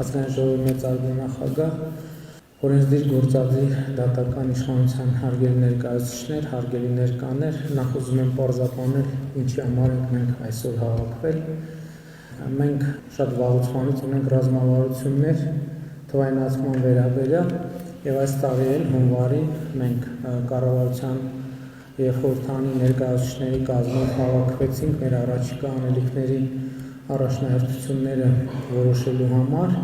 ազգային ժողովի մեծարգո նախագահ, օրենսդիր գործադիր դատական իշխանության հարգելի ներկայացուցիչներ, հարգելի ներկաներ, նախ ուզում եմ պարզաբանել ինչի համար ենք մենք այսօր հավաքվել։ Մենք շատ վաղուց ունենք ռազմավարություններ թվայնացման վերաբերյալ եւ այս տարի էլ հունվարին մենք կառավարության եւ խորհրդանի ներկայացուցիչների կազմով հավաքվեցինք մեր առաջիկա անելիքների առաջնահերթությունները որոշելու համար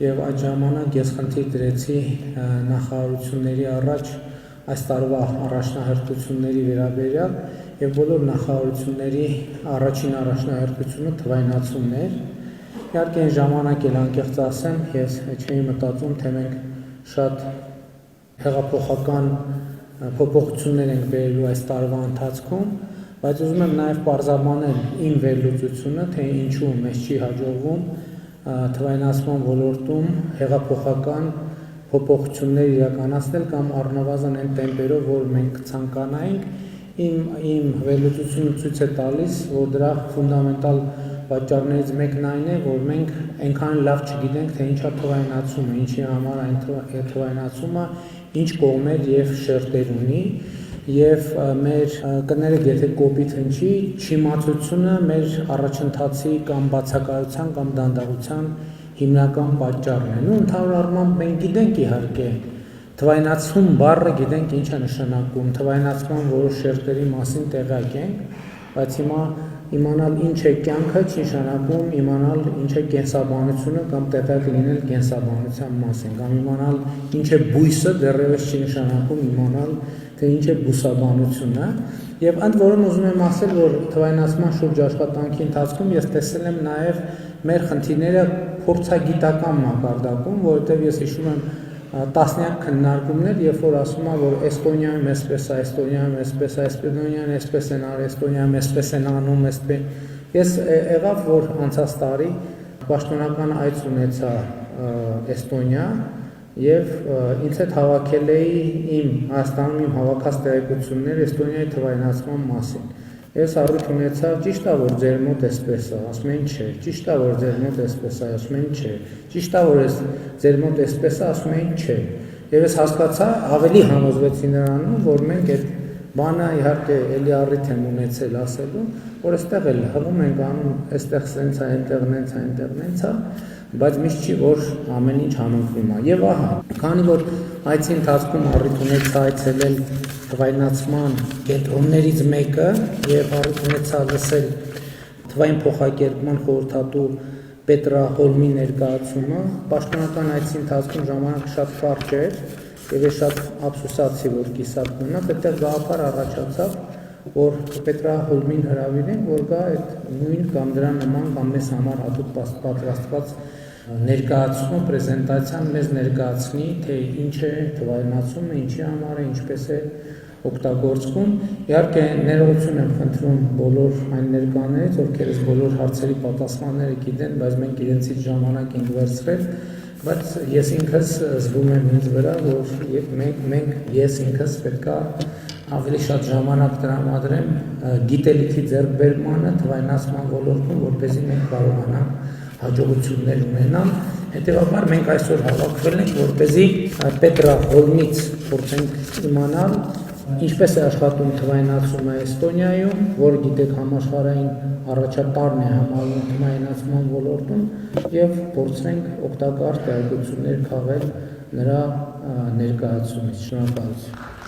եւ այդ ժամանակ ես խնդիր դրեցի նախարարությունների առաջ այս տարվա առաջնահերթությունների վերաբերյալ եւ բոլոր նախարարությունների առաջին առաջնահերթությունը թվայնացումն էր։ Իհարկե այն ժամանակ էլ անկեղծ ասեմ, ես չէի մտածում, թե մենք շատ հեղափոխական փոփոխություններ ենք բերելու այս տարվա ընթացքում, բայց ուզում եմ նաև պարզաբանել իմ վերլուծությունը, թե ինչու մեզ չի հաջողվում թվայնացման ոլորտում հեղափոխական փոփոխություններ իրականացնել կամ առնվազն այն տեմպերով, որ մենք ցանկանայինք, իմ վերլուծությունը ցույց է տալիս, որ դրա ֆունդամենտալ պատճառներից մեկն այն է, որ մենք այնքան լավ չգիտենք, թե ինչա թվայնացումը, ինչի համար այն թվայնացումը, ինչ կողմեր եւ շերտեր ունի, եւ մեր կներեք, եթե կոպիտ հնչի, չիմացությունը մեր առաջընթացի կամ բացակայության կամ դանդաղության հիմնական պատճառն է։ Ու ընդհանուր առմամբ մենք գիտենք իհարկե թվայնացում բառը գիտենք ինչ է նշանակում, թվայնացման որոշ շերտերի մասին տեղյակ ենք, բայց հիմա իմանալ ինչ է կյանքը չի նշանակում իմանալ ինչ է կենսաբանությունը կամ տեղյակ լինել կենսաբանության մասին, կամ իմանալ ինչ է բույսը դեռևս չի նշանակում իմանալ թե ինչ է բուսաբանությունը, եւ ընդ որում ուզում եմ ասել, որ թվայնացման շուրջ աշխատանքի ընթացքում ես տեսել եմ նաեւ մեր խնդիրները փորձագիտական մակարդակում, որովհետեւ ես հիշում եմ տասնյակ քննարկումներ, երբ որ ասում է, որ Էստոնիայում էսպես է, Էստոնիայում էսպես է, Էստոնիան էսպես են արել, Էստոնիայում էսպես են անում, Ես եղավ, որ անցած տարի պաշտոնական այց ունեցա Էստոնիա եւ ինձ հետ հավաքել էի իմ Հայաստանում իմ հավաքած տեղեկությունները Էստոնիայի թվայնացման մասին։ Ես առիթ ունեցա, ճիշտ է, որ ձեր մոտ էսպես է, ասում են չէ, ճիշտ է, որ ձեր մոտ էսպես է, ասում են չէ, ճիշտ է, որ ձեր մոտ էսպես է, ասում են չէ։ Եվ ես հասկացա, ավելի համոզվեցի նրանում, որ մենք այդ բանը իհարկե էլի առիթ եմ ունեցել ասելու, որ այստեղ էլ հղում ենք անում, այստեղ սենց է, այնտեղ նենց է, այնտեղ նենց է, բայց միշտ չի, որ ամեն ինչ համընկնում է։ Եվ ահա, քանի որ այցի ընթացքում առիթ ունեցա այցելել թվայնացման կենտրոններից մեկը եւ առիթ ունեցա լսել թվային փոխակերպման խորհրդատու Պետրա Հոլմի ներկայացումը, պաշտոնական այցի ընթացքում ժամանակը շատ կարճ էր եւ ես շատ ափսոսացի, որ կիսատ մնաց, այդտեղ գաղափար առաջացավ, որ Պետրա Հոլմին հրավիրեն, որ գա այդ նույն կամ դրա նման կամ մեզ համար հատուկ պատրաստված ներկայացումը, պրեզենտացիան մեզ ներկայացնի, թե ինչ է թվայնացումը, ինչի համար է, ինչպես է օգտագործվում։ Իհարկե ներողություն եմ խնդրում բոլոր այն ներկաներից, ովքեր այս բոլոր հարցերի պատասխանները գիտեն, բայց մենք իրենցից ժամանակ ենք վերցրել, բայց ես ինքս զգում եմ ինձ վրա, որ ես ինքս պետքա ավելի շատ ժամանակ տրամադրեմ գիտելիքի ձեռքբերմանը թվայնացման ոլորտում, որպեսզի մենք կարողանանք հաջողություններ ունենալ։ Հետևաբար մենք այսօր հավաքվել ենք, որպեսզի Պետրա Հոլմից փորձենք իմանալ ինչպես է աշխատում թվայնացումը Էստոնիայում, որ գիտեք համաշխարհային առաջատարն է համարվում թվայնացման ոլորտում եւ փորձենք օգտակար տեղեկություններ քաղել նրա ներկայացումից։ Շնորհակալություն։